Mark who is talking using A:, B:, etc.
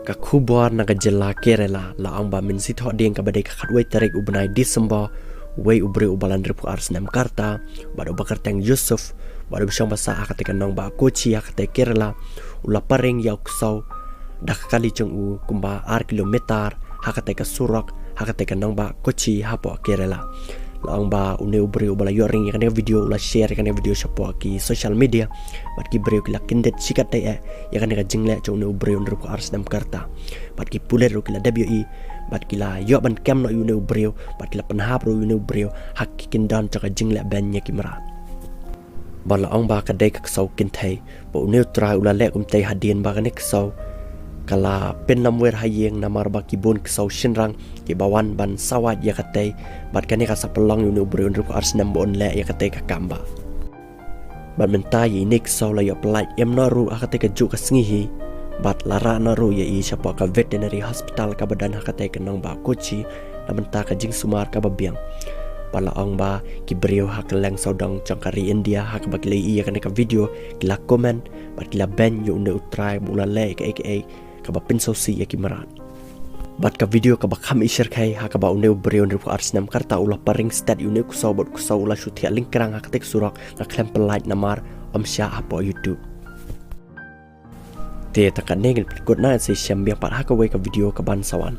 A: ka khubor na ka jela Kerala la ang ba min sit hodeng ka badai ka khatwai tarik ubnai December wei ubre ubalan repu snem karta bado bakar tang Yusuf bado bisang basa akatekan nang ba Kochi akate Kerala ula paring yaw ksaw dak kali chung u kumba kilometer hakate ka surak hakate ka nang ba Kochi hapo Kerala lang ba une ubre ubala yoring kan video ula share kan video sapo ki social media bat ki breu kila kindet sikat ya kan ka jingle chung une ubre unru ko snem karta bat ki puler ru kila WE bat kila yo ban kem no une ubre bat kila penhap ru une ubre hak kindan chaka jingle ban nya kimra bala ong ba ka dei ka sau kin thai bo une trai ula le kum tai hadin ba kan sau kala pen namwer hayeng namar ba ki bon ksaw shinrang ki bawan ban sawat ya katay bat kani ka sa pelong yun ubreon ru ko snem bon le ya katay ka kamba bat mentai ini ksaw la yo pelai em no ru akatay ka ju ka sngihi bat lara no ru ya i sapa ka veterinary hospital ka badan hakatay ka nang ba Kochi na menta ka jing sumar ka babiang pala ong ba ki breu hak leng saudang changkari India hak ba kila i ya kan ka video kila comment bat kila ben yo ne utrai mula le ka aka kaba pinso si ya kimaran bat ka video kaba kham ishar khai ha kaba une breon ru snem karta ula paring stat une kusaw bot kusaw ula shuthi link krang ha katek surak ka klem pelait namar Shah apo YouTube te takan negel kot na se syam biang pat ha ka we ka video ka ban sawan